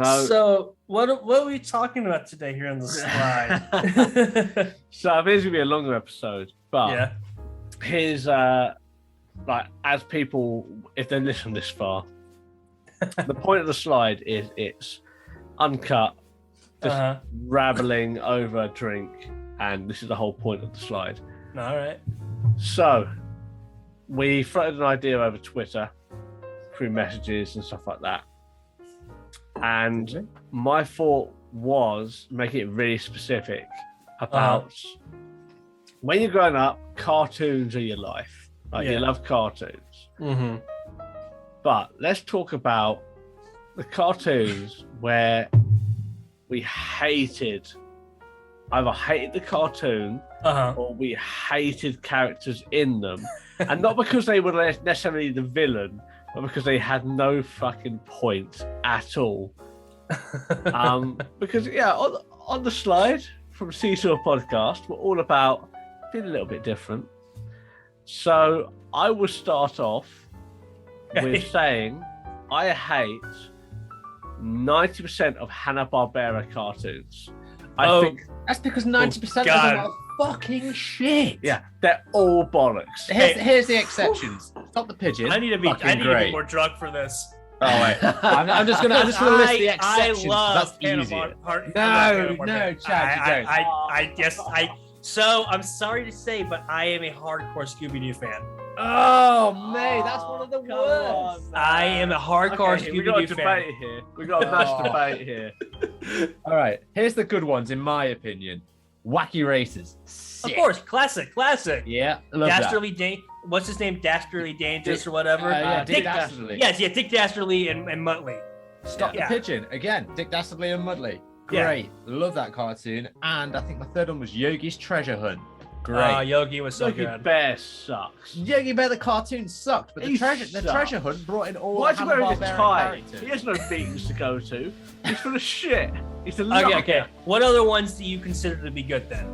So what are we talking about today here on the slide? So I think it's gonna be a longer episode, but here's like, as people, if they listen this far, the point of the slide is it's uncut, just rambling over a drink, and this is the whole point of the slide. All right. So we floated an idea over Twitter through messages and stuff like that, and my thought was making it really specific about when you're growing up, cartoons are your life. Like you love cartoons. Mm-hmm. But let's talk about the cartoons where we either hated the cartoon or we hated characters in them. And not because they were necessarily the villain, but because they had no fucking point at all. Because, on the slide from Saw Podcast, we're all about being a little bit different. So I will start off with saying I hate 90% of Hanna-Barbera cartoons. I think that's because 90% of them are fucking shit. Yeah, they're all bollocks. Here's the exceptions. Stop the pigeon. I need to be more drunk for this. Oh wait, I'm just gonna list the exceptions. I love that's easier. No, Chad, So I'm sorry to say, but I am a hardcore Scooby-Doo fan. Oh, mate, that's one of the worst. I am a hardcore Scooby-Doo fan. We got a mass debate here. All right, here's the good ones, in my opinion. Wacky Races. Sick. Of course, classic. Yeah, love Dastardly what's his name? Dastardly Dangerous or whatever. Dick Dastardly. Yes, Dick Dastardly and Muttley. Stop the Pigeon. Again, Dick Dastardly and Mudley. Great. Love that cartoon. And I think my third one was Yogi's Treasure Hunt. Great. Yogi was so good. Yogi Bear sucks. Yogi Bear, the cartoon sucked, but the treasure hunt brought in all the Hanna-Barbera characters. He has no meetings to go to. He's full of shit. He's a liar. Okay. What other ones do you consider to be good then?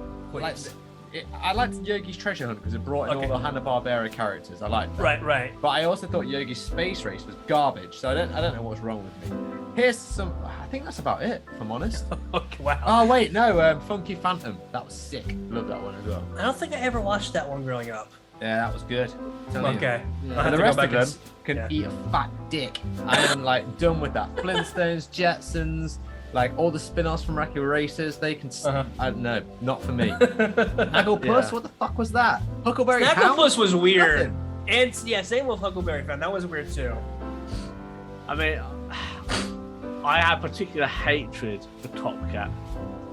I liked Yogi's Treasure Hunt because it brought in all the Hanna-Barbera characters. I liked that. Right. But I also thought Yogi's Space Race was garbage, so I don't know what's wrong with me. Here's some. I think that's about it, if I'm honest. Okay, wow. Oh wait, no. Funky Phantom. That was sick. Love that one as well. I don't think I ever watched that one growing up. Yeah, that was good. Okay. And the rest of them can eat a fat dick. I am done with that. Flintstones, Jetsons, all the spin-offs from Wacky Racers. They can. I don't know. Not for me. Snagglepuss. What the fuck was that? Huckleberry Hound. Snagglepuss was weird. And same with Huckleberry Hound. That was weird too. I mean, I have particular hatred for Top Cat.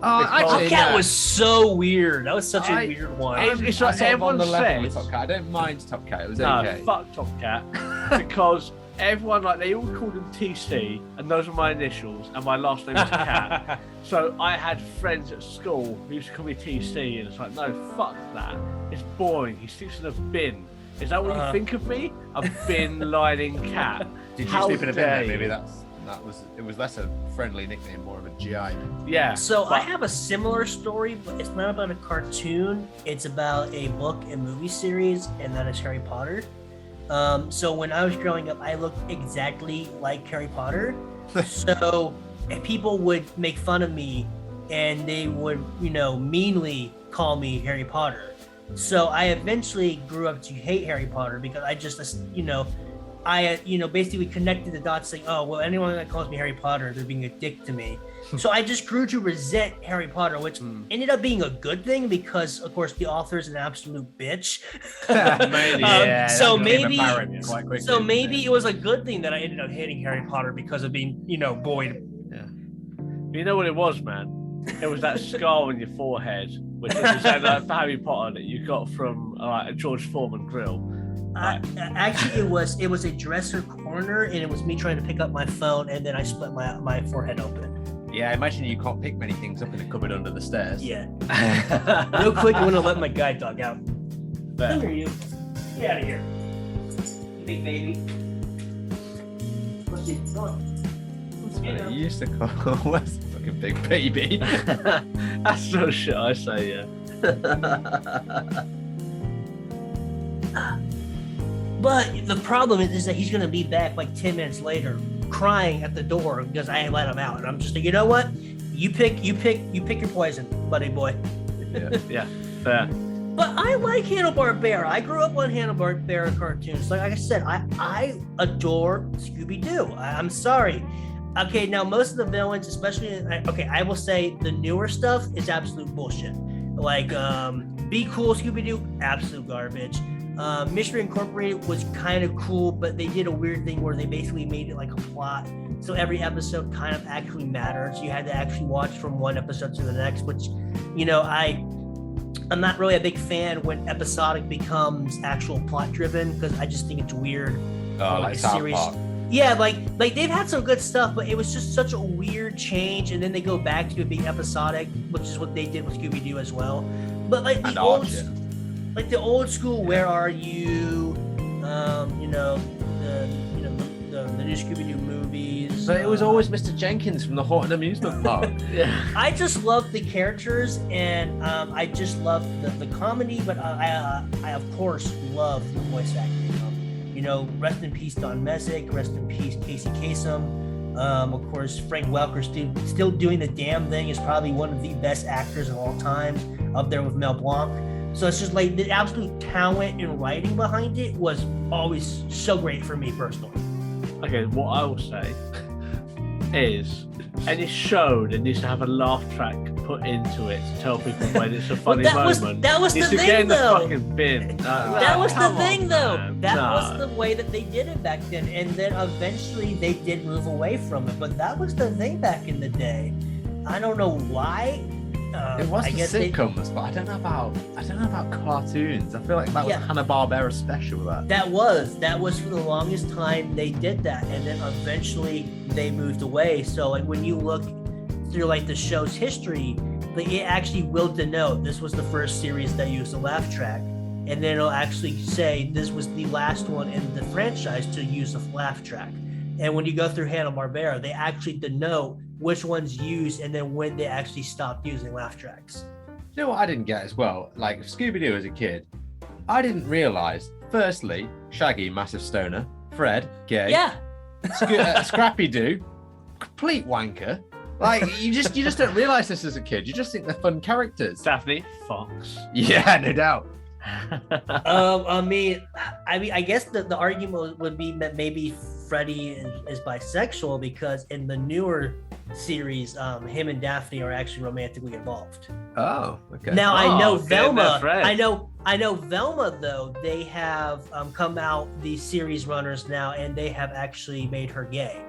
Top Cat was so weird. That was such a weird one. It's like everyone says. Top Cat. I don't mind Top Cat. It was okay. No, fuck Top Cat. Because everyone, they all called him TC, and those were my initials, and my last name was Cat. So I had friends at school who used to call me TC, and it's like, no, fuck that. It's boring. He sleeps in a bin. Is that what you think of me? A bin lining cat. Did you sleep in a bin then? Maybe it was less a friendly nickname, more of a GI. Yeah. So I have a similar story, but it's not about a cartoon. It's about a book and movie series, and that is Harry Potter. So when I was growing up, I looked exactly like Harry Potter. So people would make fun of me, and they would, meanly call me Harry Potter. So I eventually grew up to hate Harry Potter because I just, basically connected the dots saying, oh, well, anyone that calls me Harry Potter, they're being a dick to me. So I just grew to resent Harry Potter, which ended up being a good thing because, of course, the author is an absolute bitch. Maybe it was a good thing that I ended up hating Harry Potter because of being, bullied. Yeah. You know what it was, man? It was that scar on your forehead, which is for Harry Potter that you got from a George Foreman grill. Actually, it was a dresser corner, and it was me trying to pick up my phone, and then I split my forehead open. Yeah, I imagine you can't pick many things up in the cupboard under the stairs. Yeah. Real quick, I want to let my guide dog out. Come here, you. Get out of here. Big baby. What's it going? You used to call what's a fucking big baby. That's no shit I say, yeah. But the problem is that he's going to be back 10 minutes later. crying at the door because I let him out, and I'm just like, you know what? You pick your poison, buddy boy. Yeah, fair. But I like Hanna-Barbera. I grew up on Hanna-Barbera cartoons. Like I said, I adore Scooby-Doo. I'm sorry. Okay, now most of the villains, especially I will say the newer stuff is absolute bullshit. Like Be Cool Scooby-Doo, absolute garbage. Mystery Incorporated was kind of cool, but they did a weird thing where they basically made it like a plot. So every episode kind of actually mattered. So you had to actually watch from one episode to the next, which, I'm not really a big fan when episodic becomes actual plot driven, because I just think it's weird. Like South Park. Yeah, like they've had some good stuff, but it was just such a weird change, and then they go back to it being episodic, which is what they did with Scooby-Doo as well. But like the old school, Where Are You? The new Scooby-Doo movies. But it was always Mr. Jenkins from the Horton Amusement Park. Yeah. I just love the characters, and I just love the comedy, but I of course love the voice acting. Rest in peace Don Messick, rest in peace Casey Kasem. Of course, Frank Welker still doing the damn thing, is probably one of the best actors of all time, up there with Mel Blanc. So it's just like the absolute talent and writing behind it was always so great for me personally. Okay, what I will say is any show that needs to have a laugh track put into it to tell people when it's a funny moment. That was the needs to thing, get in the though. fucking bin. That was the thing, though. Man. That was the way that they did it back then, and then eventually they did move away from it. But that was the thing back in the day. I don't know why. It was the sitcoms, but I don't know about cartoons. I feel like that was a Hanna-Barbera special. That was for the longest time they did that, and then eventually they moved away. So like when you look through like the show's history, it actually will denote this was the first series that used a laugh track, and then it'll actually say this was the last one in the franchise to use a laugh track. And when you go through Hanna-Barbera, they actually denote which ones used and then when they actually stopped using laugh tracks. You know what I didn't get as well? Like Scooby-Doo as a kid, I didn't realise, firstly, Shaggy, massive stoner. Fred, gay. Yeah. Scrappy-Doo, complete wanker. Like, you just don't realise this as a kid. You just think they're fun characters. Daphne, Fox. Yeah, no doubt. I guess the argument would be that maybe Freddy is bisexual, because in the newer series, him and Daphne are actually romantically involved. Oh, okay. Now I know Velma. I know Velma though. They have come out, these series runners now, and they have actually made her gay.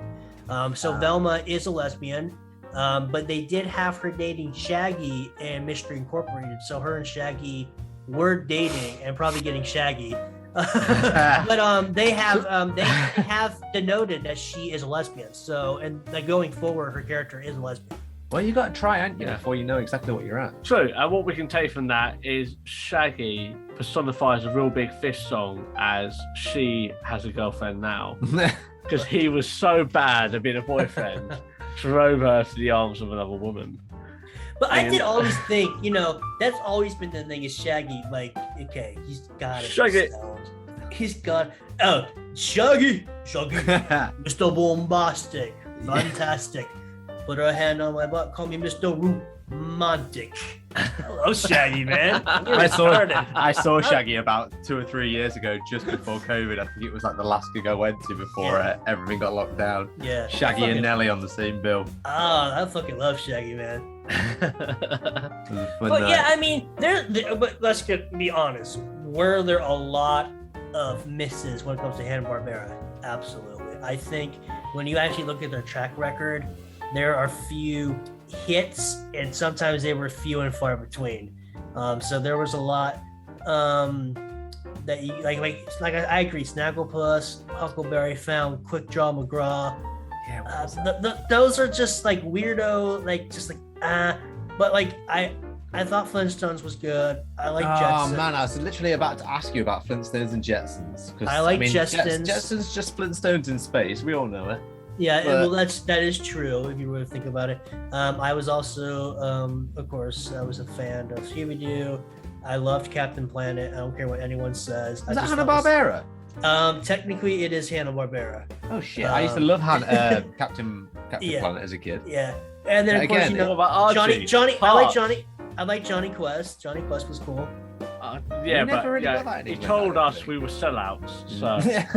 So Velma is a lesbian, but they did have her dating Shaggy in Mystery Incorporated. So her and Shaggy were dating and probably getting shaggy. But they have denoted that she is a lesbian. So, and like going forward, her character is a lesbian. Well, you got to try, ain't you, before you know exactly what you're at. True, and what we can take from that is Shaggy personifies a real big fish song as she has a girlfriend now, because he was so bad at being a boyfriend, drove her to the arms of another woman. But I did always think, that's always been the thing, is Shaggy, like, okay, he's got it. Shaggy. He's got, Shaggy, Mr. Bombastic, fantastic. Put her hand on my butt, call me Mr. Romantic. Hello, Shaggy, man. I saw Shaggy about 2 or 3 years ago, just before COVID. I think it was like the last gig I went to before everything got locked down. Yeah. Shaggy and Nelly on the same bill. Oh, I fucking love Shaggy, man. But yeah, I mean, but let's be honest. Were there a lot of misses when it comes to Hanna-Barbera? Absolutely. I think when you actually look at their track record, there are few hits, and sometimes they were few and far between. So there was a lot that you like I agree. Snagglepuss, Huckleberry Found, Quick Draw McGraw. Yeah, those are just like weirdo, but like I thought Flintstones was good. I like Jetsons. Oh man, I was literally about to ask you about Flintstones and Jetsons. I like Jetsons. Jetsons just Flintstones in space. We all know it. Yeah, well, that is true if you really think about it. I was also, of course, I was a fan of Scooby-Doo. I loved Captain Planet. I don't care what anyone says. Is that Hanna-Barbera? Technically, it is Hanna-Barbera. Oh shit! I used to love Captain Planet as a kid. Yeah, and then of course Again, what about Archie? Johnny. Parks? I like Johnny Quest. Johnny Quest was cool. Yeah, We never but really got that he anymore, told though, us did we were sellouts. So Yeah.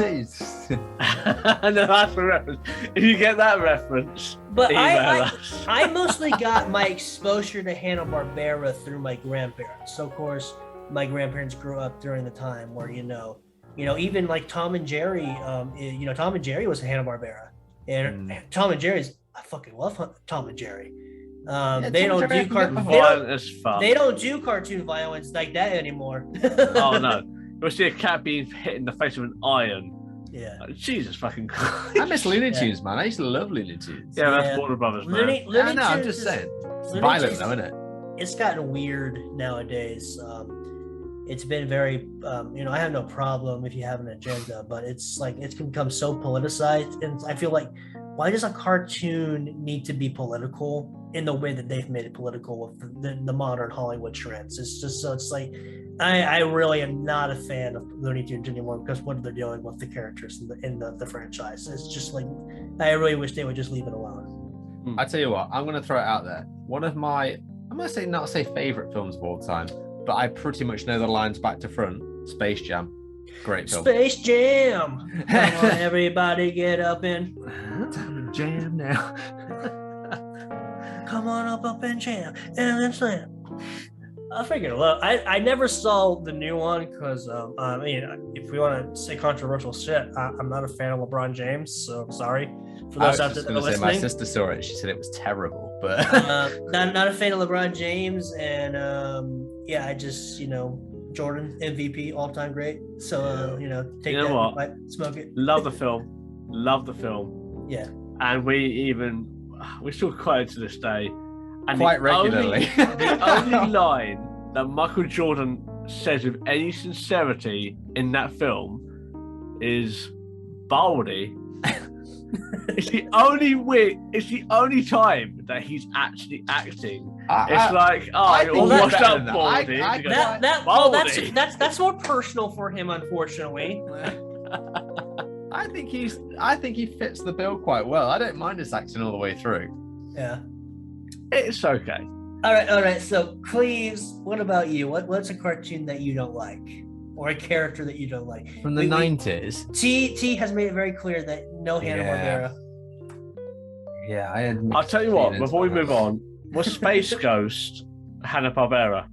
and then that's the reference. If you get that reference, But email us. I mostly got my exposure to Hanna-Barbera through my grandparents. So of course, my grandparents grew up during the time where even like Tom and Jerry. Tom and Jerry was Hanna-Barbera, and Tom and Jerry's. I fucking love Tom and Jerry. They don't do Violent as fuck. They don't do cartoon violence like that anymore. Oh no! You'll see a cat being hit in the face with an iron. Yeah. Jesus fucking Christ. I miss Looney Tunes, man. I used to love Looney Tunes. Yeah, that's Warner Brothers, man. Looney I'm Tunes just is- saying. It's Looney violent, Tunes- though, isn't it? It's gotten weird nowadays. It's been very, I have no problem if you have an agenda, but it's like it's become so politicized, and I feel like, why does a cartoon need to be political in the way that they've made it political with the modern Hollywood trends? It's just so it's like, I really am not a fan of Looney Tunes anymore because what they're doing with the characters in the franchise. It's just like, I really wish they would just leave it alone. I tell you what, I'm going to throw it out there. One of my, I'm going to not say favorite films of all time, but I pretty much know the lines back to front. Space Jam. Great film. Space Jam! Come on, everybody get up and... Time to jam now. Come on up and jam and then slam. I figured, look, I never saw the new one because, if we want to say controversial shit, I'm not a fan of LeBron James, so sorry for I those was out just there going to say, listening. my sister saw it. She said it was terrible, but Not a fan of LeBron James, and I just, Jordan MVP, all time great. So take that, pipe, smoke it. Love the film. Love the film. Yeah, And we still quote it to this day. And quite regularly. The only line that Michael Jordan says with any sincerity in that film is Baldy. It's the only time that he's actually acting. You're washed up, Baldy. that's more personal for him, unfortunately. I think he fits the bill quite well. I don't mind his acting all the way through. Yeah. It's okay. All right. So, Cleves, what about you? What's a cartoon that you don't like, or a character that you don't like? From the 90s. T has made it very clear that no Hanna-Barbera. Yeah, I'll tell you what. Before we move on, was Space Ghost Hanna-Barbera?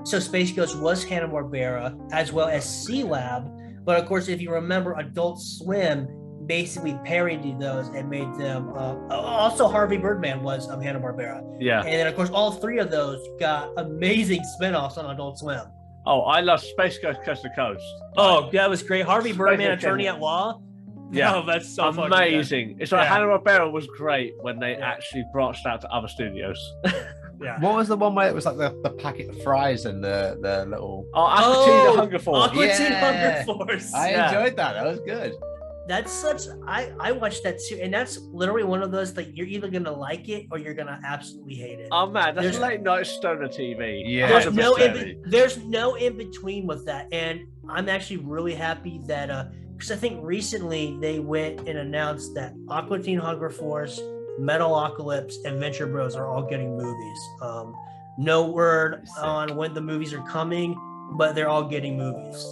So, Space Ghost was Hanna-Barbera as well as C-Lab, but of course, if you remember, Adult Swim basically parodied those and made them. Also, Harvey Birdman was Hanna-Barbera. Yeah. And then, of course, all three of those got amazing spinoffs on Adult Swim. Oh, I love Space Ghost Coast to Coast. Oh, that was great. Harvey Birdman, Ghost Attorney at Law. Yeah. Oh, that's so fucking amazing. It's like Yeah. Hanna-Barbera was great when they actually branched out to other studios. Yeah. What was the one where it was like the packet of fries and the little... Aqua Teen, the Hunger Force. Aqua Teen Yeah. Hunger Force. I Yeah. enjoyed that. That was good. That's such. I watched that too, and that's literally one of those like you're either gonna like it or you're gonna absolutely hate it. Oh man, that's There's- late night stoner TV. Yeah. There's 100%. no in between with that, and I'm actually really happy that because I think recently they went and announced that Aqua Teen Hunger Force, Metalocalypse, and Venture Bros are all getting movies. No word on when the movies are coming, but they're all getting movies.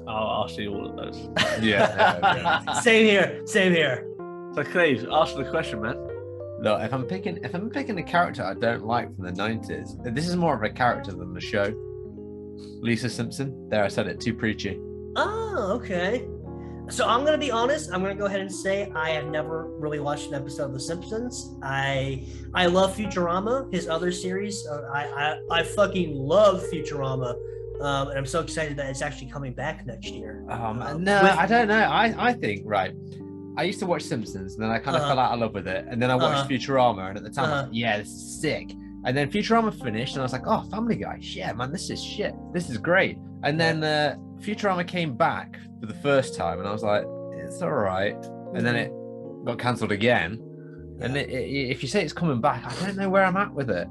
I'll see all of those. Yeah. Same here. So Cleves, ask the question, man. Look, if I'm picking a character I don't like from the 90s, this is more of a character than the show. Lisa Simpson. There, I said it too preachy. Oh, okay. So I'm gonna be honest. I'm gonna go ahead and say I have never really watched an episode of The Simpsons. I love Futurama, his other series. I fucking love Futurama, and I'm so excited that it's actually coming back next year. No, I don't know. I think right. I used to watch Simpsons, and then I kind of fell out of love with it, and then I watched Futurama, and at the time, I was like, yeah, this is sick. And then Futurama finished, and I was like, oh, Family Guy, shit, man, this is shit. This is great. And then Futurama came back for the first time, and I was like, it's all right. And then it got cancelled again. And if you say it's coming back, I don't know where I'm at with it.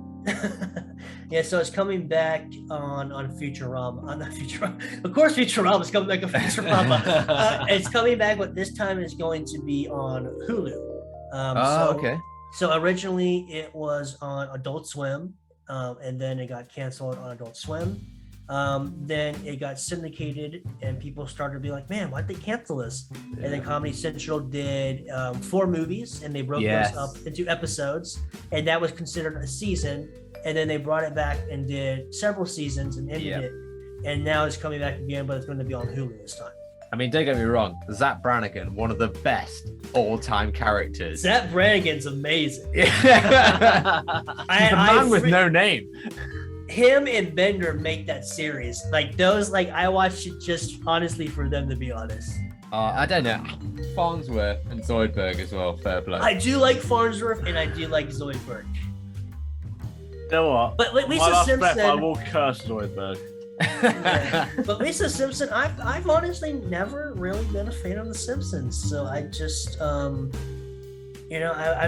Yeah, so it's coming back on Futurama. On not Futurama. Of course, Futurama is coming back on Futurama. It's coming back, but this time it's going to be on Hulu. Okay. So originally it was on Adult Swim, and then it got canceled on Adult Swim. Then it got syndicated, and people started to be like, "Man, why'd they cancel this?" And then Comedy Central did 4 movies, and they broke those up into episodes, and that was considered a season. And then they brought it back and did several seasons and ended it. And now it's coming back again, but it's going to be on Hulu this time. I mean, don't get me wrong, Zach Brannigan, one of the best all-time characters. Zach Brannigan's amazing. He's a man with no name. Him and Bender make that series. Like those, like I watched it just honestly for them, to be honest. I don't know. Farnsworth and Zoidberg as well, fair play. I do like Farnsworth and I do like Zoidberg. You know what? But Lisa My last Simpson, breath, I will curse Zoidberg. yeah. But Lisa Simpson, I've honestly never really been a fan of The Simpsons. So I just, I've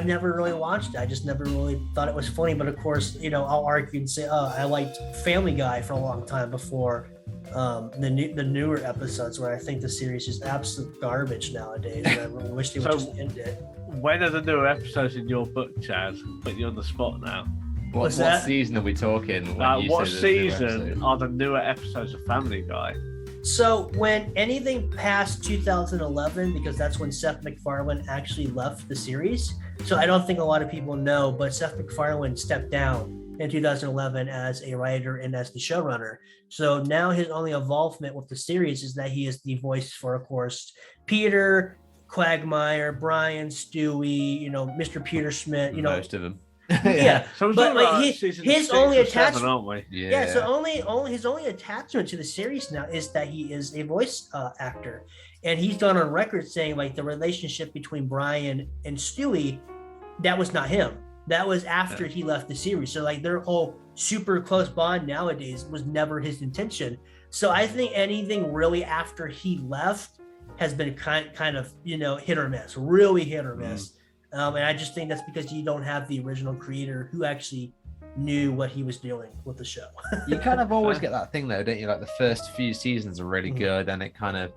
never really watched it. I just never really thought it was funny. But of course, I'll argue and say, I liked Family Guy for a long time before the newer episodes, where I think the series is absolute garbage nowadays. And I really wish they would just end it. When are the newer episodes in your book, Chad? Put you on the spot now. What season are we talking? What season are the newer episodes of Family Guy? So when anything past 2011, because that's when Seth MacFarlane actually left the series. So I don't think a lot of people know, but Seth MacFarlane stepped down in 2011 as a writer and as the showrunner. So now his only involvement with the series is that he is the voice for, of course, Peter, Quagmire, Brian, Stewie, Mr. Peter Schmidt, most of them. Yeah, So but like his only attachment, aren't we? Yeah. So his only attachment to the series now is that he is a voice actor, and he's gone on record saying like the relationship between Brian and Stewie, that was not him. That was after he left the series. So like their whole super close bond nowadays was never his intention. So I think anything really after he left has been kind of hit or miss, really hit or miss. And I just think that's because you don't have the original creator who actually knew what he was doing with the show. You kind of always get that thing though, don't you? Like the first few seasons are really good, and it kind of,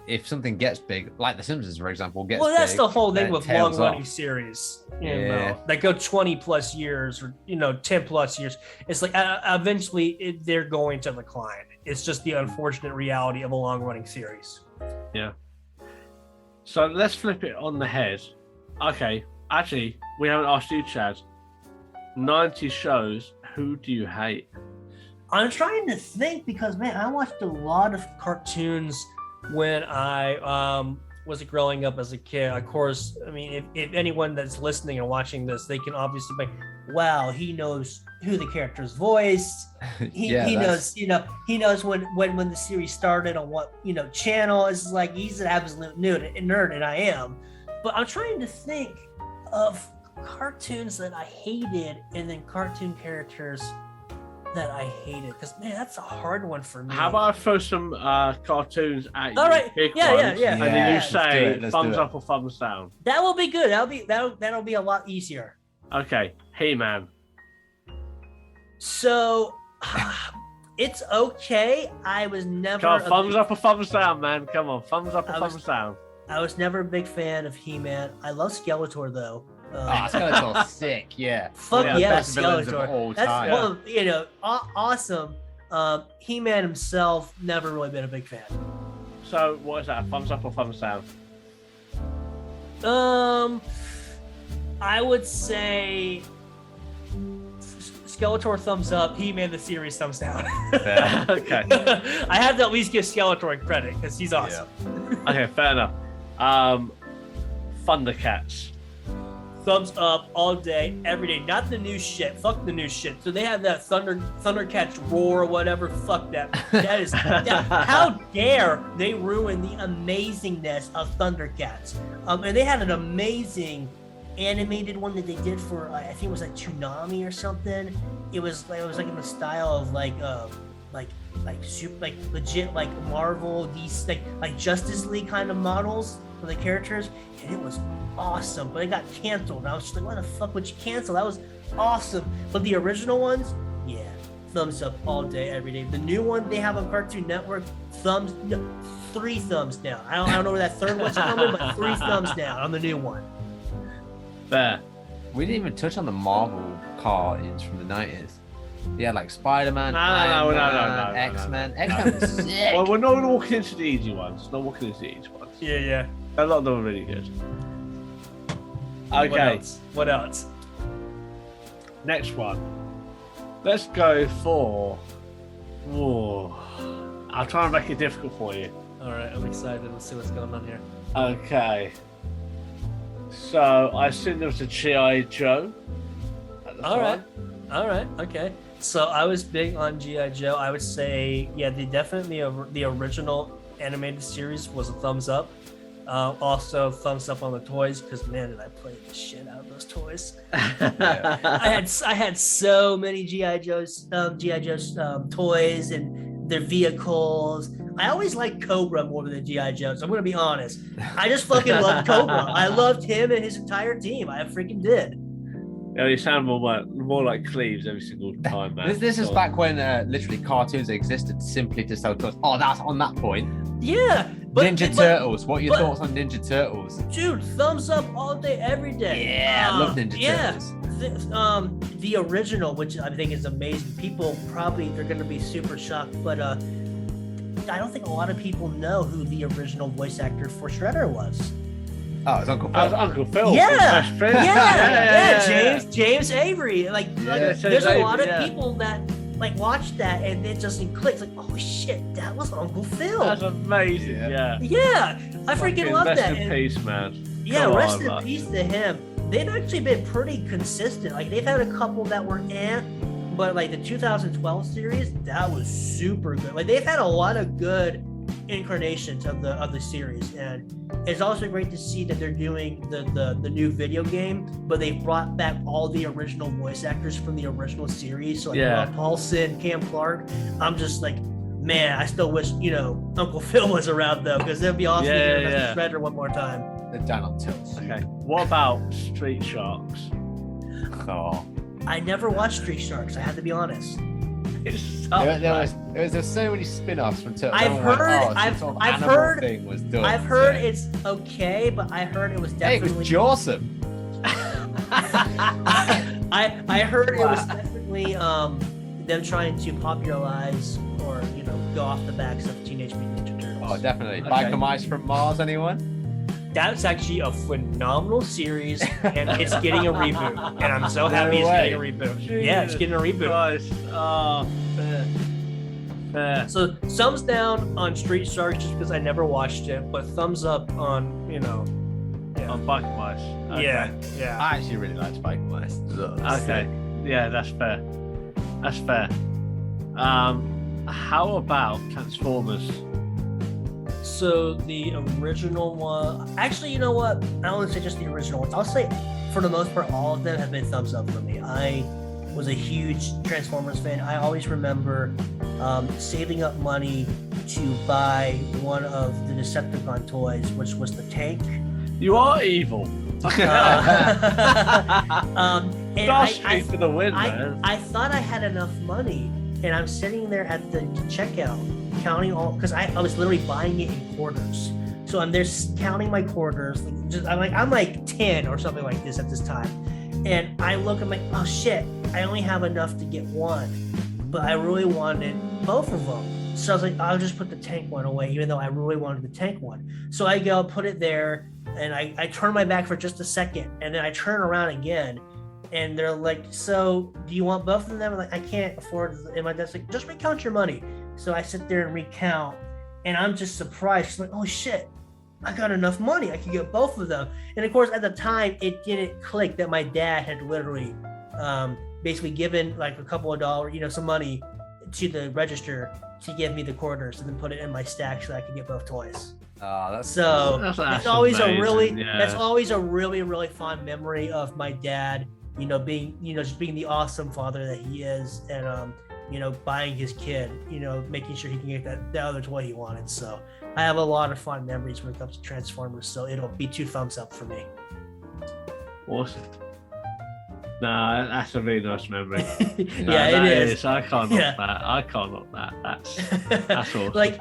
if something gets big, like The Simpsons, for example, gets big. Well, that's the whole thing with long-running off. series, that go 20 plus years or 10 plus years. It's like eventually they're going to decline. It's just the unfortunate reality of a long-running series. Yeah. So let's flip it on the head. Okay, actually, we haven't asked you, Chad. 90 shows, who do you hate? I'm trying to think because, man, I watched a lot of cartoons when I was growing up as a kid. Of course, I mean, if anyone that's listening and watching this, they can obviously be, wow, he knows who the character's voiced. He knows, he knows when the series started on what, channel. It's like he's an absolute nerd, and I am. But I'm trying to think of cartoons that I hated and then cartoon characters that I hated. Because, man, that's a hard one for me. How about I throw some cartoons at you? All right. Big Yeah. ones, and then you say thumbs up or thumbs down. That will be good. That'll be a lot easier. Okay. He-Man. So, it's okay. I was never... Come on, thumbs up or thumbs down, man. Come on, thumbs up or thumbs down. I was never a big fan of He-Man. I love Skeletor though. Skeletor's sick, yeah. Fuck yeah, best villains Skeletor. of all That's time. awesome. He-Man himself, never really been a big fan. So what is that? Thumbs up or thumbs down? I would say Skeletor thumbs up, He-Man the series thumbs down. Okay. I have to at least give Skeletor credit because he's awesome. Yeah. Okay, fair enough. Thundercats. Thumbs up all day, every day. Not the new shit. Fuck the new shit. So they have that Thundercats roar or whatever. Fuck that. That is how dare they ruin the amazingness of Thundercats. And they had an amazing animated one that they did for I think it was like Toonami or something. It was like in the style of like super like legit like Marvel, these like Justice League kind of models for the characters, and it was awesome. But it got canceled. And I was just like, why the fuck would you cancel? That was awesome. But the original ones, yeah, thumbs up all day, every day. The new one they have on Cartoon Network, 3 thumbs down. I don't know where that third one's coming, but 3 thumbs down on the new one. Fair. We didn't even touch on the Marvel cartoons from the 90s. Yeah, like Spider-Man, No, X-Men. X-Men was sick. Well, we're not going to walk into the easy ones. Not walking into the easy ones. Yeah. A lot of them are really good. Okay. What else? Next one. Let's go for. Whoa. I'll try and make it difficult for you. All right, I'm excited. Let's see what's going on here. Okay. So I assume there was a G.I. Joe. All right, okay. So I was big on G.I. Joe. I would say, yeah, the original animated series was a thumbs up. Also, thumbs up on the toys because man, did I play the shit out of those toys. I had so many G.I. Joe's toys and their vehicles. I always liked Cobra more than the G.I. Joes. I'm gonna be honest. I just fucking loved Cobra. I loved him and his entire team. I freaking did. Yeah, you sound more like Cleves every single time, man. This is back when literally cartoons existed simply to sell toys. Oh, that's on that point. Yeah. Ninja Turtles. What are your thoughts on Ninja Turtles? Dude, thumbs up all day, every day. Yeah, I love Ninja Turtles. The original, which I think is amazing. People probably they're gonna be super shocked, but I don't think a lot of people know who the original voice actor for Shredder was. Oh, it's Uncle Phil. Uncle Phil. Yeah. His best friend. Yeah. James Avery. Like there's a lot of Avery, people that like watch that and it just clicks. Like, oh shit, that was Uncle Phil. That's amazing. Yeah. Yeah, I freaking love that. Rest in peace, man. Yeah, rest in peace to him. They've actually been pretty consistent. Like they've had a couple that were but like the 2012 series, that was super good. Like they've had a lot of good incarnations of the series, and it's also great to see that they're doing the new video game, but they've brought back all the original voice actors from the original series. So like Rob Paulson, Cam Clark. I'm just like, man, I still wish Uncle Phil was around though, because it'd be awesome to hear Mr. Shredder one more time. They're down on tilts. Okay. What about Street Sharks? Oh, I never watched Street Sharks. I have to be honest. There was so many spin-offs from Turtles. I've heard thing was done. I've heard it's okay, but I heard it was definitely. Hey, it was Jawsome. I heard it was definitely them trying to popularize or go off the backs of Teenage Mutant Ninja Turtles. Oh, definitely. Okay. Biker Mice from Mars, anyone? That's actually a phenomenal series, and it's getting a reboot. And I'm so happy it's getting a reboot. Jesus yeah, it's getting a reboot. Christ. Oh, fair. So thumbs down on Street Sharks just because I never watched it, but thumbs up on On Biker Mice. Okay. Yeah. I actually really liked Biker Mice. Okay. Yeah, that's fair. That's fair. How about Transformers? So the original one, actually, you know what? I don't want to say just the original ones. I'll say, for the most part, all of them have been thumbs up for me. I was a huge Transformers fan. I always remember saving up money to buy one of the Decepticon toys, which was the tank. You are evil. And for the win, man. I thought I had enough money, and I'm sitting there at the checkout counting all, because I was literally buying it in quarters. So I'm there counting my quarters. I'm like 10 or something like this at this time. And I look, I'm like, oh shit, I only have enough to get one. But I really wanted both of them. So I was like, I'll just put the tank one away, even though I really wanted the tank one. So I go put it there, and I turn my back for just a second, and then I turn around again. And they're like, so do you want both of them? I'm like, I can't afford it. And my dad's like, just recount your money. So I sit there and recount, and I'm just surprised. She's like, oh shit, I got enough money. I could get both of them. And of course, at the time, it didn't click that my dad had literally basically given like a couple of dollars, some money to the register to give me the quarters and then put it in my stack so that I could get both toys. That's It's always amazing, that's always a really, really fond memory of my dad, being, just being the awesome father that he is, and buying his kid, making sure he can get that other toy he wanted. So I have a lot of fond memories when it comes to Transformers. So it'll be 2 thumbs up for me. Awesome. No, that's a really nice memory. Yeah, it is. I can't knock Yeah. that. I can't knock that. That's awesome. like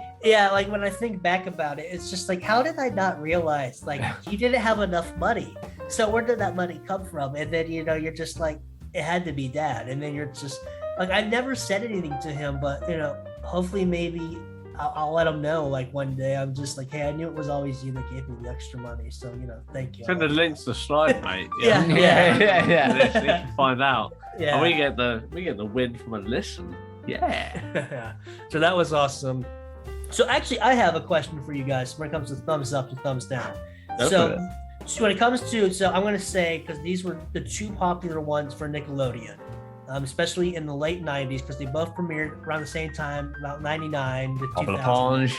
when I think back about it, it's just like, how did I not realize? Like, he didn't have enough money. So where did that money come from? And then you're just like, it had to be Dad. And then you're just like, I never said anything to him, but hopefully maybe I'll let him know. Like one day, I'm just like, hey, I knew it was always you that gave me the extra money. So thank you. Send the links to the slide, mate. Yeah. So you can find out. Yeah. And we get the win from a listen. Yeah. So that was awesome. So actually, I have a question for you guys when it comes to thumbs up and thumbs down. Go for So when it comes to, I'm going to say, because these were the two popular ones for Nickelodeon, especially in the late 90s, because they both premiered around the same time, about 99 to 2000.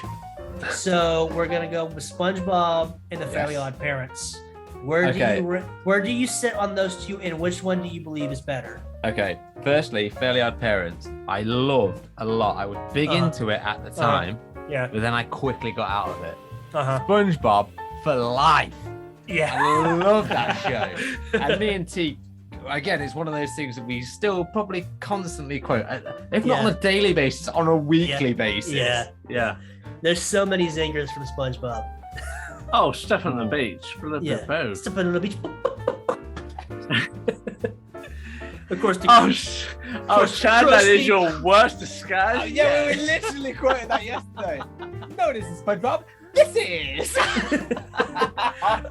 So we're going to go with SpongeBob and the Fairly Odd Parents. Where do you sit on those two, and which one do you believe is better? Okay, firstly, Fairly Odd Parents, I loved a lot. I was big into it at the time, Yeah. but then I quickly got out of it. Uh-huh. SpongeBob for life. Yeah. I love that show. And me and T, again, it's one of those things that we still probably constantly quote, if not on a daily basis, on a weekly basis. Yeah. There's so many zingers from SpongeBob. Oh, step on the beach. Step on the beach. Of course, Chad, that is your worst disguise. We were literally quoting that yesterday. No, this is SpongeBob. This is.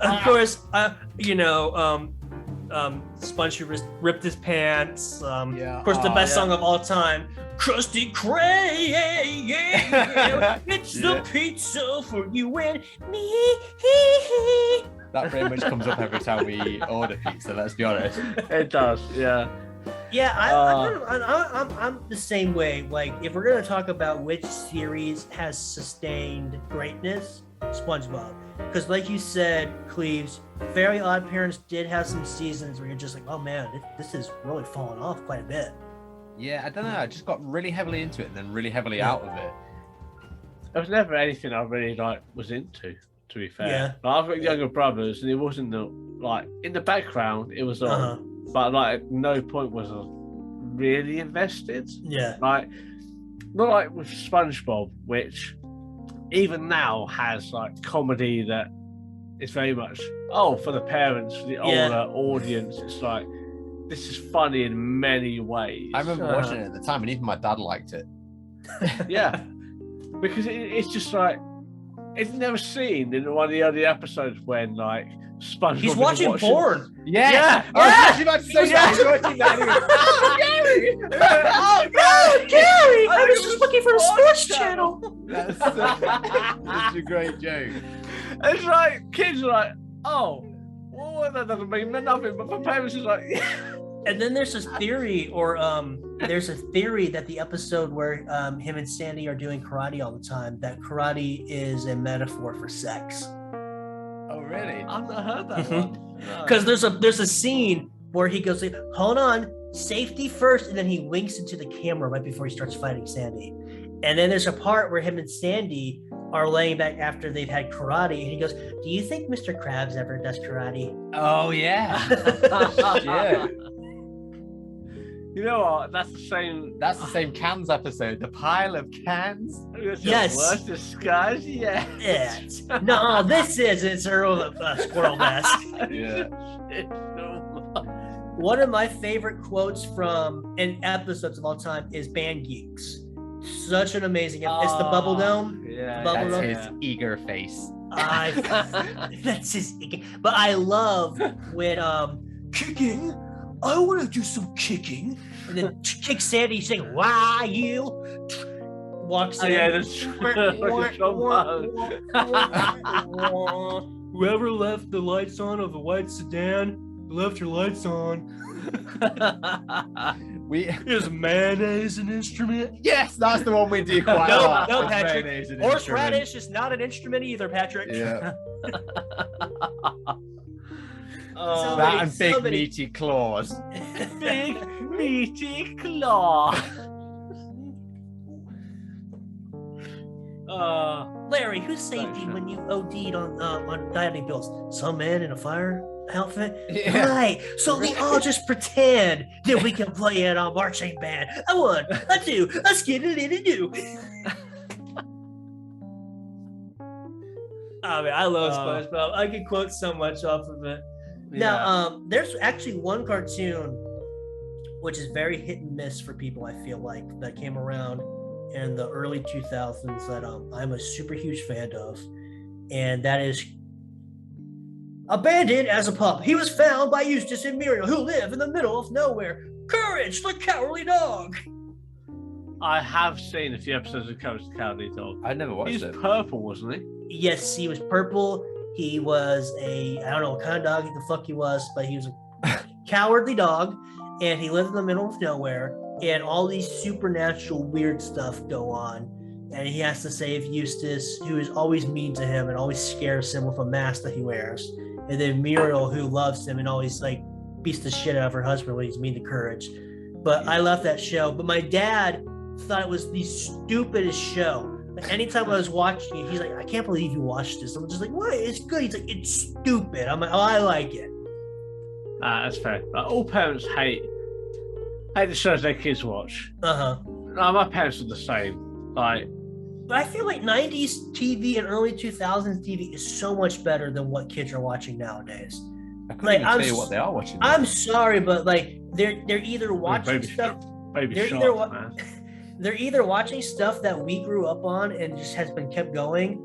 Of course, Sponge ripped his pants. Of course, the best song of all time, Krusty Krab. It's the pizza for you and me. That pretty much comes up every time we order pizza. Let's be honest. It does, yeah. Yeah, I'm the same way. Like, if we're gonna talk about which series has sustained greatness, SpongeBob. Because, like you said, Cleves, Fairly Odd Parents did have some seasons where you're just like, oh man, this is really falling off quite a bit. Yeah, I don't know. I just got really heavily into it and then really heavily out of it. There was never anything I really was into. To be fair, Yeah. I've got younger brothers, and it wasn't in the background. It was on, but at no point was I really invested. Yeah. Not like with SpongeBob, which even now has comedy that is very much for the parents, for the older audience. It's like, this is funny in many ways. I remember watching it at the time, and even my dad liked it. Yeah, because it's just it's never seen in one of the other episodes when SpongeBob. He's watching porn. Yeah. I was actually about to say that. He's watching that. Oh, God, Gary! I was just looking for a sports channel. That's such a great joke. It's like kids are like, oh, well, that doesn't mean nothing. But for parents, it's like, yeah. And then there's this theory, there's a theory that the episode where him and Sandy are doing karate all the time, that karate is a metaphor for sex. Oh, really? I've not heard that one. Because there's a scene where he goes, hold on, safety first, and then he winks into the camera right before he starts fighting Sandy. And then there's a part where him and Sandy are laying back after they've had karate, and he goes, do you think Mr. Krabs ever does karate? Oh, yeah. Yeah. You know what? That's the same cans episode. The pile of cans. Yes. Worst disguise. Yeah. No, this is it's Earl Squirrel Mask. Yeah. One of my favorite quotes from episodes of all time is Band Geeks. Such an amazing episode. It's the Bubble Dome. Yeah. Bubble Dome. His eager face. That's his. But I love when kicking. I want to do some kicking, and then kick Sandy saying, "Why you?" Walks in. Yeah, that's Whoever left the lights on of a white sedan left your lights on. Is mayonnaise an instrument? Yes, that's the one we do quite a lot. No, Patrick. Horseradish is not an instrument either, Patrick. Yeah. That and big meaty claws. Big meaty claw. Larry, who saved you when you OD'd on dieting pills? Some man in a fire? outfit? Yeah. Right. So we all just pretend that we can play in our marching band. A 1, a 2, a skiddy-diddy-doo. I mean, I love SpongeBob. I can quote so much off of it. Now, there's actually one cartoon which is very hit and miss for people, I feel like, that came around in the early 2000s that I'm a super huge fan of, and that is Abandoned as a Pup. He was found by Eustace and Muriel, who live in the middle of nowhere. Courage, the Cowardly Dog. I have seen a few episodes of Courage the Cowardly Dog. I never watched He was it. purple, wasn't he? Yes, he was purple. He was I don't know what kind of dog the fuck he was, but he was a cowardly dog, and he lived in the middle of nowhere, and all these supernatural weird stuff go on, and he has to save Eustace, who is always mean to him and always scares him with a mask that he wears, and then Muriel, who loves him and always like beats the shit out of her husband when he's mean to Courage. But I love that show. But my dad thought it was the stupidest show. Like, anytime I was watching it, he's like, I can't believe you watched this. I'm just like, what? It's good. He's like, it's stupid. I'm like, oh, I like it. That's fair. All parents hate the shows their kids watch. Uh-huh. No, my parents are the same. Like, but I feel like 90s TV and early 2000s TV is so much better than what kids are watching nowadays. I couldn't Like, even tell you what they are watching. I'm sorry, but like they're either watching stuff. They're either watching stuff that we grew up on and just has been kept going,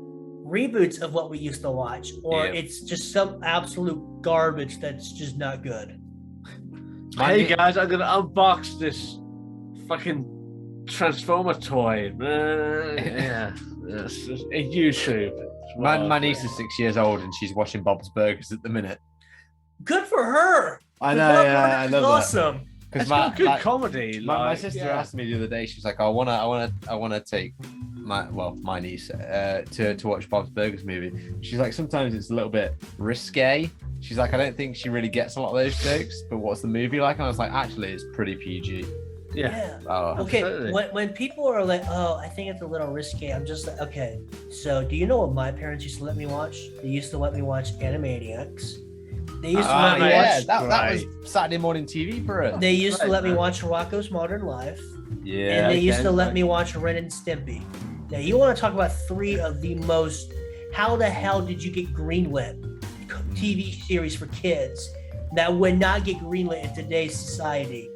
reboots of what we used to watch, or it's just some absolute garbage that's just not good. Hey guys, I'm gonna unbox this fucking Transformer toy. Yeah, it's just a YouTube. My niece is 6 years old and she's watching Bob's Burgers at the minute. Good for her. I know, yeah, I love awesome. that. It's got good comedy. My sister asked me the other day. She was like, "I wanna take my niece to watch Bob's Burgers movie." She's like, sometimes it's a little bit risque. She's like, I don't think she really gets a lot of those jokes. But what's the movie like? And I was like, actually, it's pretty PG. Yeah. Oh, okay. absolutely. When people are like, "Oh, I think it's a little risque," I'm just like, okay. So, do you know what my parents used to let me watch? They used to let me watch Animaniacs. They used to let me watch. That was Saturday morning TV for us. They used to let me watch Rocko's Modern Life. Yeah. And they used to let me watch Ren and Stimpy. Now, you want to talk about three of the most, how the hell did you get greenlit TV series for kids that would not get greenlit in today's society?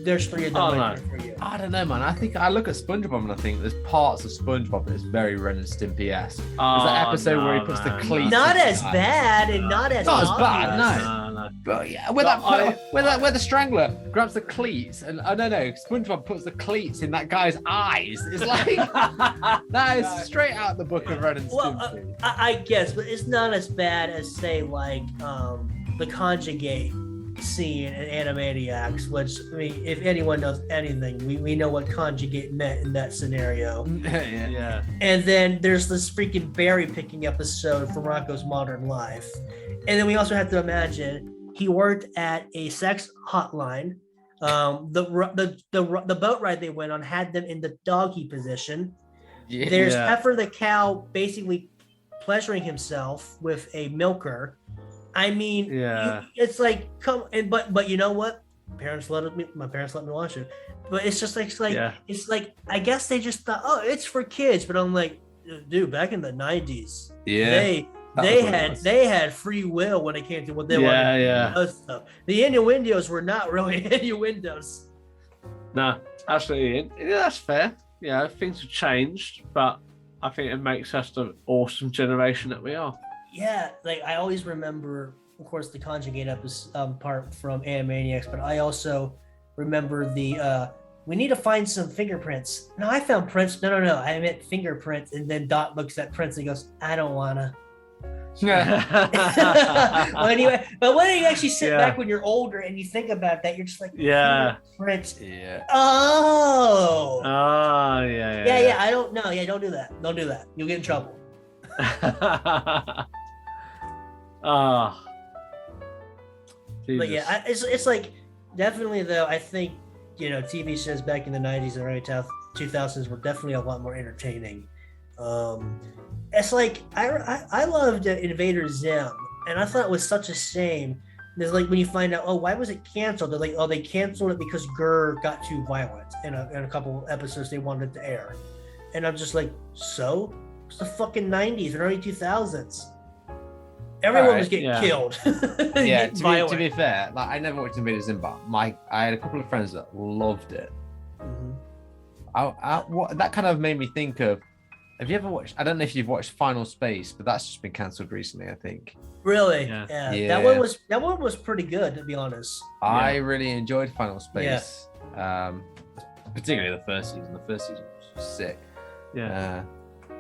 There's three of them right there for you. I don't know, man. I think I look at SpongeBob and I think there's parts of SpongeBob that's very Ren and Stimpy-esque. There's that episode where he puts the cleats. Not as bad and not as bad, no. But yeah, where the strangler grabs the cleats and I don't know, SpongeBob puts the cleats in that guy's eyes. It's like that is straight out the book of Ren and Stimpy. Well, I guess, but it's not as bad as say like the conjugate scene in Animaniacs, which, I mean, if anyone knows anything, we know what conjugate meant in that scenario. Yeah. And then there's this freaking berry picking episode from Rocko's Modern Life. And then we also have to imagine he worked at a sex hotline. The boat ride they went on had them in the doggy position. Yeah. There's Heifer the cow basically pleasuring himself with a milker. I mean, it's like but you know what? My parents let me watch it, but it's just like it's like I guess they just thought, oh, it's for kids. But I'm like, dude, back in the 90s, they had free will when it came to what they wanted to do stuff. The innuendos were not really innuendos. No, absolutely. Yeah, that's fair. Yeah, things have changed, but I think it makes us the awesome generation that we are. Yeah, like I always remember, of course, the conjugate episode part from Animaniacs, but I also remember the we need to find some fingerprints. No, I found prints. No, I meant fingerprints. And then Dot looks at Prince and goes, I don't wanna. Well, anyway, but when you actually sit back when you're older and you think about that, you're just like, Prince. Yeah. Oh. Yeah. I don't know. Yeah, don't do that. Don't do that. You'll get in trouble. But yeah, it's like definitely though. I think TV shows back in the 90s and early 2000s were definitely a lot more entertaining. It's like I loved Invader Zim, and I thought it was such a shame there's like when you find out, oh, why was it canceled? They're like, oh, they canceled it because Gurr got too violent in a couple episodes they wanted to air. And I'm just like, so? It's the fucking 90s and early 2000s. Everyone was getting killed. Yeah, to be fair, like I never watched Invader Zim, but I had a couple of friends that loved it. Mm-hmm. That kind of made me think of. Have you ever watched? I don't know if you've watched Final Space, but that's just been cancelled recently, I think. Really? Yeah. That one was pretty good, to be honest. I really enjoyed Final Space. Particularly the first season. The first season was sick. Yeah.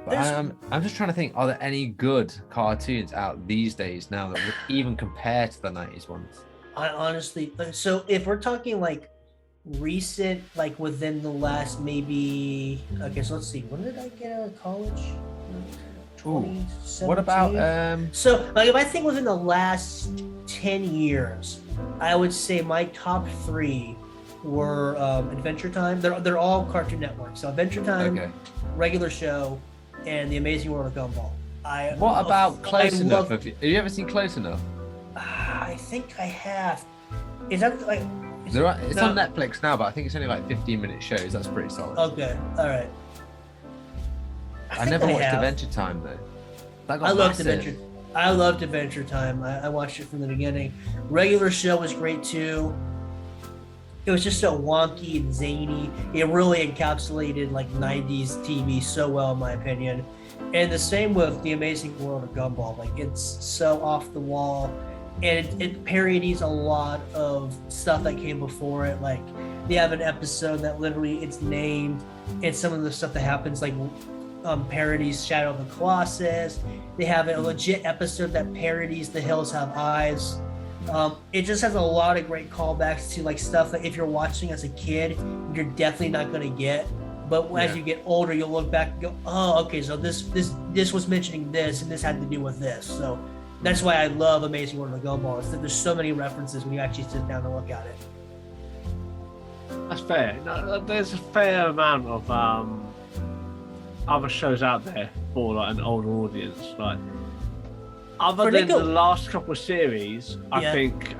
But I'm just trying to think, are there any good cartoons out these days now that would even compare to the 90s ones? I honestly, so if we're talking like recent, like within the last maybe, okay, so let's see, when did I get out of college? 2017? What about so like if I think within the last 10 years, I would say my top 3 were Adventure Time. They're all Cartoon Network. So Adventure Time, regular show, and The Amazing World of Gumball. What about Close Enough? Have you ever seen Close Enough? I think I have. Is that like? It's on Netflix now, but I think it's only like 15-minute shows. That's pretty solid. Okay, all right. I never watched Adventure Time though. I loved Adventure Time. I watched it from the beginning. Regular show was great too. It was just so wonky and zany. It really encapsulated like 90s TV so well, in my opinion. And the same with The Amazing World of Gumball. Like it's so off the wall, and it parodies a lot of stuff that came before it. Like they have an episode that literally it's named, and some of the stuff that happens like parodies Shadow of the Colossus. They have a legit episode that parodies The Hills Have Eyes. It just has a lot of great callbacks to like stuff that if you're watching as a kid, you're definitely not going to get. But as you get older, you'll look back and go, oh, okay, so this was mentioning this, and this had to do with this. So that's why I love Amazing World of Gumball. Is that there's so many references when you actually sit down and look at it. That's fair. No, there's a fair amount of other shows out there for like an older audience, like. Other than the last couple of series, I think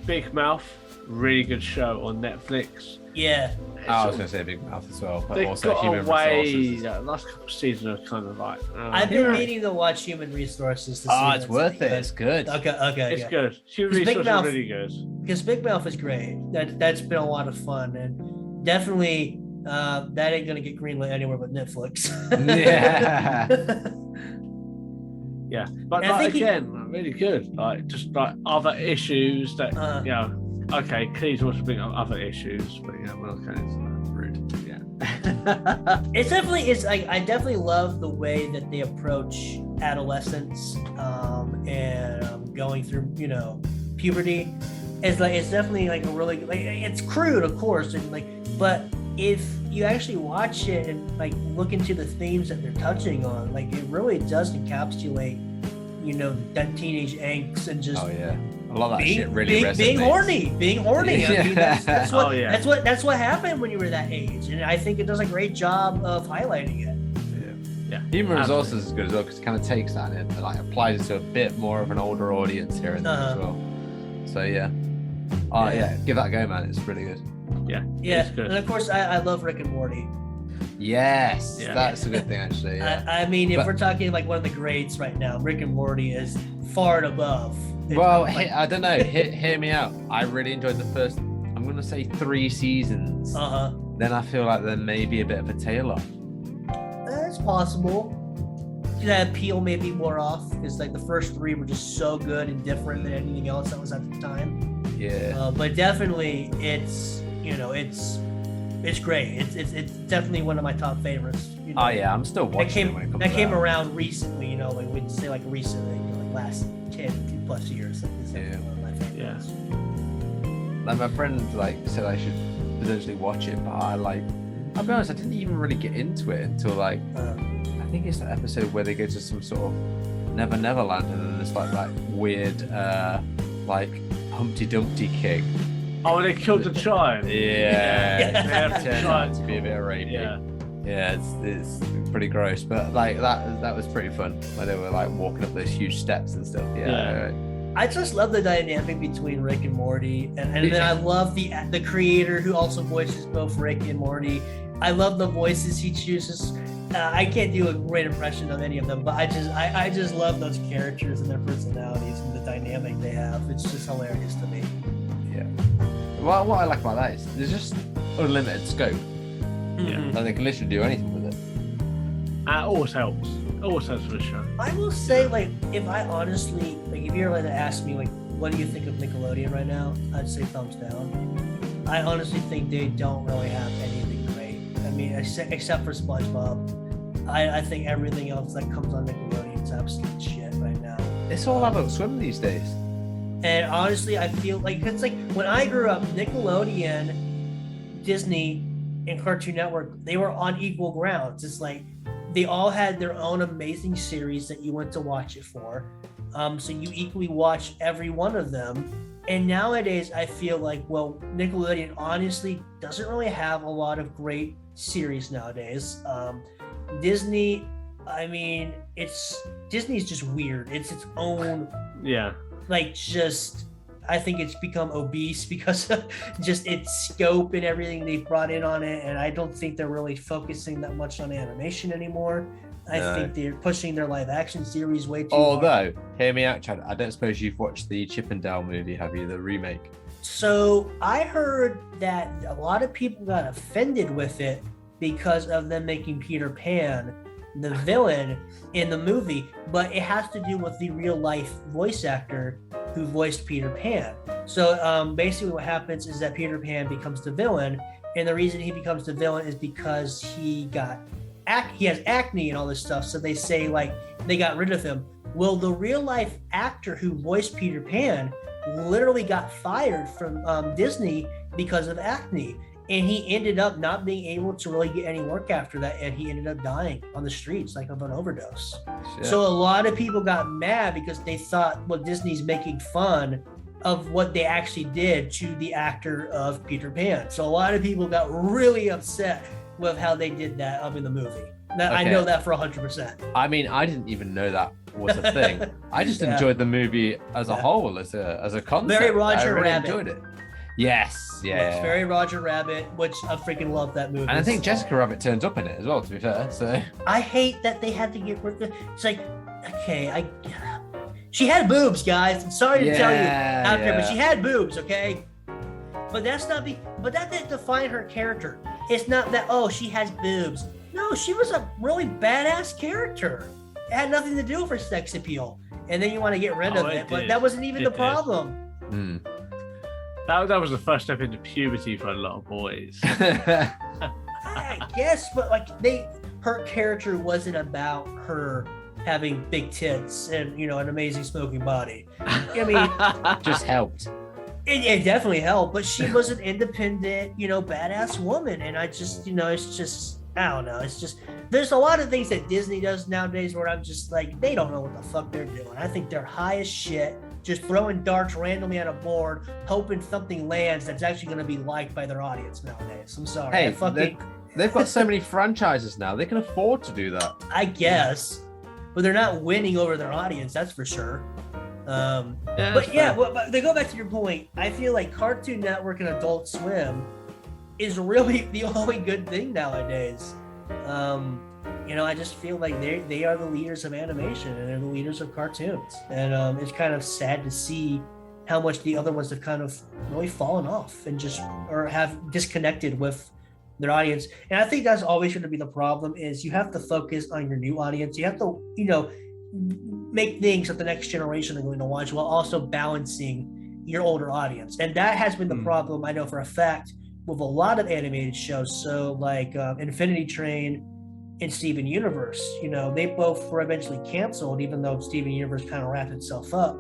Big Mouth, really good show on Netflix. Yeah. I was going to say Big Mouth as well, but they also got Human away, Resources. The last couple of seasons are kind of like... I've been meaning to watch Human Resources to see it's worth it. It's good. Okay. It's good. Human Resources is really good. Because Big Mouth is great. That's been a lot of fun, and definitely that ain't going to get greenlit anywhere but Netflix. Yeah. Yeah, but like, again, really good. Like just like other issues that okay, please also bring up other issues, but we're not kind of rude. Yeah, it's definitely I definitely love the way that they approach adolescence and going through puberty. It's definitely like a really it's crude, of course, and but if you actually watch it and like look into the themes that they're touching on, like it really does encapsulate, that teenage angst and just a lot of that shit really resonates. Being horny. I mean, Yeah. that's what happened when you were that age, and I think it does a great job of highlighting it. Yeah. Human Resources is good as well because it kind of takes that and like applies it to a bit more of an older audience here and there as well. So give that a go, man. It's really good. Yeah, and of course I love Rick and Morty. Yes, that's a good thing actually. Yeah. I mean, if we're talking like one of the greats right now, Rick and Morty is far and above. Well, I don't know. Hear me out. I really enjoyed the first, I'm going to say 3 seasons. Then I feel like there may be a bit of a tail off. That's possible. That appeal may be more off because like the first 3 were just so good and different than anything else that was at the time. Yeah. But definitely it's great. It's definitely one of my top favorites. Oh yeah, I'm still watching it when it comes out. That came around recently, like we'd say like recently, like last 10 plus years. Like this is one of my favorites. Like my friend said I should potentially watch it, but I'll be honest, I didn't even really get into it until I think it's the episode where they go to some sort of Never Neverland and then there's like that weird Humpty Dumpty King. Oh, they killed the child. Yeah, it turned out to be a bit rapey. Yeah, it's pretty gross, but like that was pretty fun when they were like walking up those huge steps and stuff. I I just love the dynamic between Rick and Morty, and then I love the creator who also voices both Rick and Morty. I love the voices he chooses. I can't do a great impression of any of them, but I just love those characters and their personalities and the dynamic they have. It's just hilarious to me. Yeah. Well, what I like about that is there's just unlimited scope. Yeah. And they can literally do anything with it. It always helps. It always helps for the show. I will say, like, if I honestly, like, if you were to ask me, like, what do you think of Nickelodeon right now? I'd say thumbs down. I honestly think they don't really have anything great. I mean, except for SpongeBob. I think everything else that comes on Nickelodeon is absolute shit right now. It's all Adult Swim these days. And honestly, I feel like, it's like, when I grew up, Nickelodeon, Disney, and Cartoon Network, they were on equal grounds. It's like, they all had their own amazing series that you went to watch it for. So you equally watch every one of them. And nowadays, I feel like, well, Nickelodeon honestly doesn't really have a lot of great series nowadays. Disney, I mean, Disney's just weird. It's its own, like, just, I think it's become obese because of just its scope and everything they've brought in on it. And I don't think they're really focusing that much on animation anymore. I think they're pushing their live action series way too Although, hear me out, Chad, I don't suppose you've watched the Chip and Dale movie, have you? The remake. So I heard that a lot of people got offended with it because of them making Peter Pan the villain in the movie, but it has to do with the real life voice actor who voiced Peter Pan. So basically what happens is that Peter Pan becomes the villain, and the reason he becomes the villain is because he has acne and all this stuff, so they say, like, they got rid of him. Well, the real life actor who voiced Peter Pan literally got fired from Disney because of acne. And he ended up not being able to really get any work after that, and he ended up dying on the streets, like, of an overdose. Shit. So a lot of people got mad because they thought, well, Disney's making fun of what they actually did to the actor of Peter Pan. So a lot of people got really upset with how they did that up in the movie. Now, I know that for 100%. I mean, I didn't even know that was a thing. I just enjoyed the movie as a whole, as a concept. Very Roger Rabbit. Rabbit. Enjoyed it. Yes, yeah. It's very Roger Rabbit, which I freaking love that movie. And I think Jessica Rabbit turns up in it as well, to be fair. So I hate that they had to get rid of. It's like, okay, she had boobs, guys. I'm sorry to tell you out there, but she had boobs, okay? But that didn't define her character. It's not that, oh, she has boobs. No, she was a really badass character. It had nothing to do with her sex appeal. And then you want to get rid of it, but that wasn't even the problem. That was the first step into puberty for a lot of boys. I guess, but like her character wasn't about her having big tits and, you know, an amazing smoking body. I mean, just helped. It definitely helped, but she was an independent, you know, badass woman, and I just, you know, it's just, I don't know. It's just, there's a lot of things that Disney does nowadays where I'm just like, they don't know what the fuck they're doing. I think they're high as shit, just throwing darts randomly on a board, hoping something lands that's actually going to be liked by their audience nowadays. I'm sorry. Hey, they've got so many franchises now. They can afford to do that. I guess, but they're not winning over their audience. That's for sure. But to go back to your point, I feel like Cartoon Network and Adult Swim is really the only good thing nowadays. You know, I just feel like they are the leaders of animation and they're the leaders of cartoons. And it's kind of sad to see how much the other ones have kind of really fallen off and or have disconnected with their audience. And I think that's always going to be the problem, is you have to focus on your new audience. You have to, you know, make things that the next generation are going to watch while also balancing your older audience. And that has been the problem, I know for a fact, with a lot of animated shows. So like Infinity Train and Steven Universe, you know, they both were eventually canceled, even though Steven Universe kind of wrapped itself up.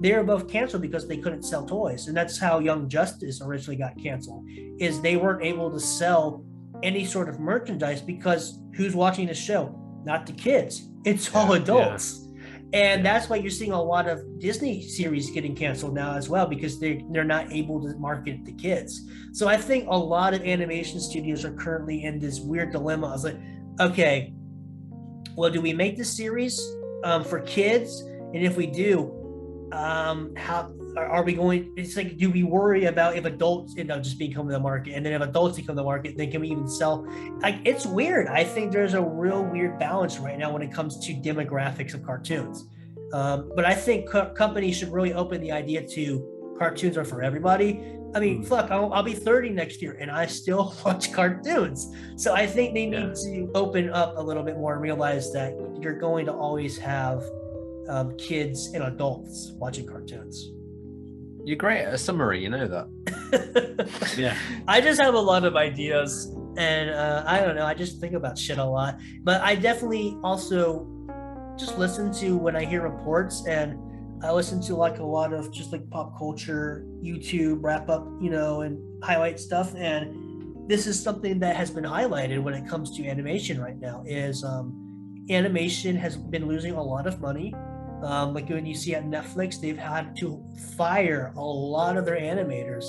They were both canceled because they couldn't sell toys. And that's how Young Justice originally got canceled, is they weren't able to sell any sort of merchandise because who's watching the show? Not the kids. It's all adults. And that's why you're seeing a lot of Disney series getting canceled now as well, because they're not able to market to kids. So I think a lot of animation studios are currently in this weird dilemma. I was like, okay, well, do we make this series for kids? And if we do, how are we going? It's like, do we worry about if adults just become the market, and then if adults become the market, then can we even sell? Like, it's weird. I think there's a real weird balance right now when it comes to demographics of cartoons. But I think companies should really open the idea to cartoons are for everybody. I mean, fuck, I'll be 30 next year and I still watch cartoons. So I think they need to open up a little bit more and realize that you're going to always have kids and adults watching cartoons. You're great at a summary, you know that. Yeah. I just have a lot of ideas, and I don't know, I just think about shit a lot. But I definitely also just listen to when I hear reports, and I listen to like a lot of just like pop culture, YouTube wrap up, and highlight stuff. And this is something that has been highlighted when it comes to animation right now is animation has been losing a lot of money. Like when you see at Netflix, they've had to fire a lot of their animators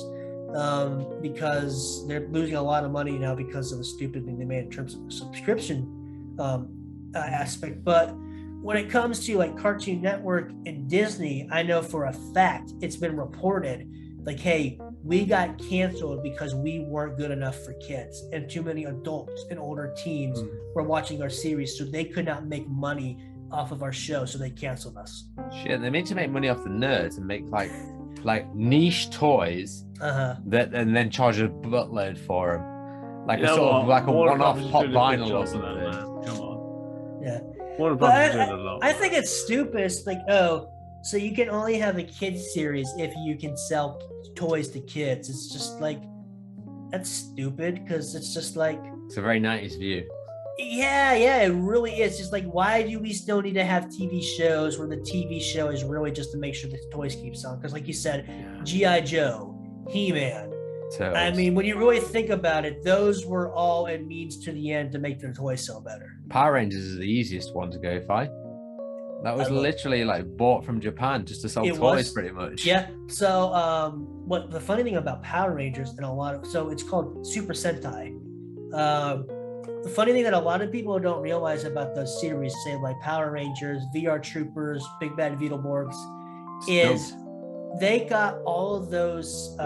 because they're losing a lot of money now because of the stupid thing they made in terms of the subscription aspect. But when it comes to like Cartoon Network and Disney, I know for a fact it's been reported like, hey, we got canceled because we weren't good enough for kids, and too many adults and older teens were watching our series, so they could not make money off of our show, so they canceled us. Shit, they need to make money off the nerds and make like niche toys that and then charge a buttload for them, like a sort of like a one-off pop vinyl or something. Come on. Yeah. But I think it's stupid. It's like, oh, so you can only have a kids series if you can sell toys to kids. It's just like, that's stupid, because it's just like, it's a very 90s view. Yeah, it really is. Just like, why do we still need to have TV shows where the TV show is really just to make sure the toys keep selling? Because like you said, G.I. Joe, He-Man. I mean, when you really think about it, those were all in means to the end to make their toys sell better. Power Rangers is the easiest one to go find. That was literally like bought from Japan just to sell toys, pretty much. Yeah. So, what the funny thing about Power Rangers and so it's called Super Sentai. The funny thing that a lot of people don't realize about those series, say like Power Rangers, VR Troopers, Big Bad Beetleborgs, is they got all of those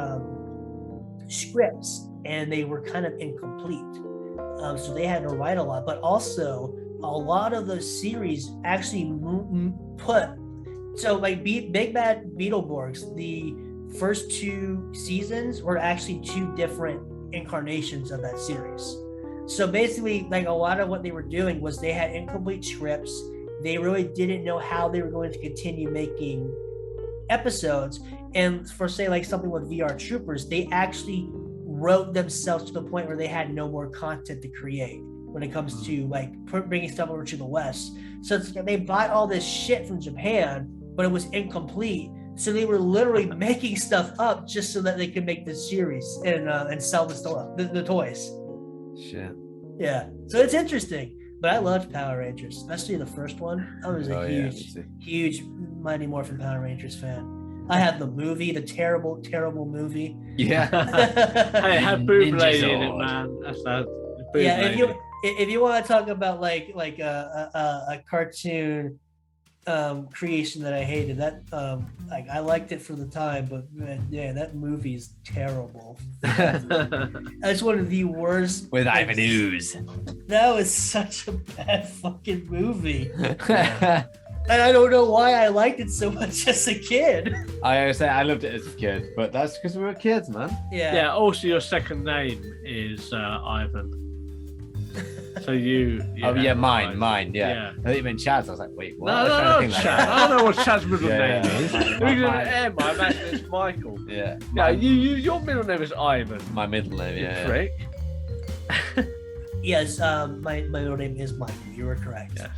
scripts and they were kind of incomplete. So they had to write a lot, but also a lot of those series actually so like Big Bad Beetleborgs, the first 2 seasons were actually 2 different incarnations of that series. So basically, like, a lot of what they were doing was they had incomplete scripts. They really didn't know how they were going to continue making episodes. And for, say, like something with VR Troopers, they actually wrote themselves to the point where they had no more content to create when it comes to like bringing stuff over to the West. So it's, they bought all this shit from Japan, but it was incomplete. So they were literally making stuff up just so that they could make this series and sell the toys. Shit. Yeah, so it's interesting, but I loved Power Rangers, especially the first one. I was a huge Mighty Morphin Power Rangers fan. I had the movie, the terrible movie. Yeah. Hey, had Boob Lady in it, man. That's that. Yeah, if you want to talk about like a cartoon creation that I hated, that like I liked it for the time, but man, yeah, that movie is terrible. That's one of the worst. With Ivan Ooze. That was such a bad fucking movie. And I don't know why I liked it so much as a kid. I always say I loved it as a kid, but that's because we were kids, man. Yeah. Yeah. Also, your second name is Ivan. So you. Oh yeah, mine. Yeah. I think you meant Chaz. I was like, wait, what? No, Chaz. I don't know what Chaz's middle name is. Yeah. We're gonna M. I imagine it's Michael. Yeah. Yeah. Your middle name is Ivan. My middle name. Yeah. Prick. Yes. My middle name is Michael. You were correct. Yes.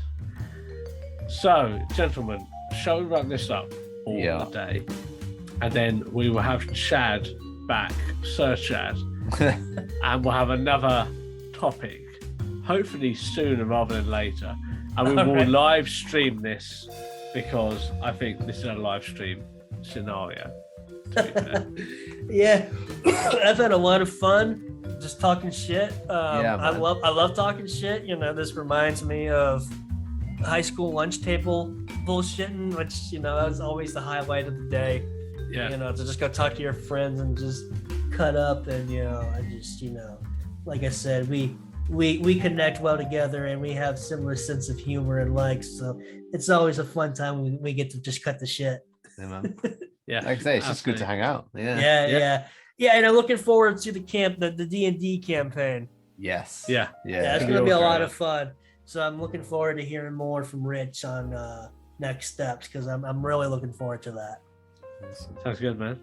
So, gentlemen, shall we wrap this up for the day? And then we will have Chad back, Sir Chad, and we'll have another topic, hopefully sooner rather than later. And we will live stream this because I think this is a live stream scenario, to be fair. Yeah, I've had a lot of fun just talking shit. I love talking shit. You know, this reminds me of high school lunch table bullshitting, which that was always the highlight of the day. Yeah. To just go talk to your friends and just cut up, and I just like I said, we connect well together, and we have similar sense of humor and likes, so it's always a fun time when we get to just cut the shit. Yeah, man. Yeah, Like I say, it's just good to hang out. Yeah, and I'm looking forward to the D&D campaign. Yes. Yeah. It's gonna be a lot of fun. So I'm looking forward to hearing more from Rich on next steps, because I'm really looking forward to that. Sounds good, man.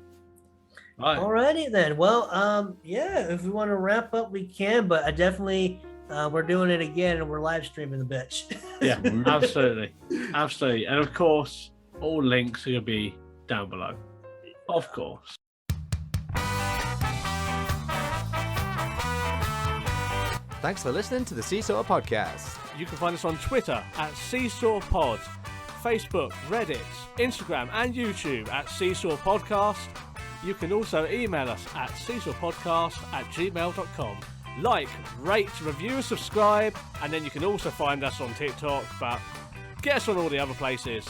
All right. Alrighty then. Well, if we want to wrap up, we can, but I definitely we're doing it again, and we're live streaming the bitch. Yeah, absolutely. And of course, all links are gonna be down below. Of course. Thanks for listening to the Seesaw Podcast. You can find us on Twitter at Seesaw Pod, Facebook, Reddit, Instagram, and YouTube at Seesaw Podcast. You can also email us at seesawpodcast@gmail.com. Like, rate, review, subscribe, and then you can also find us on TikTok, but get us on all the other places.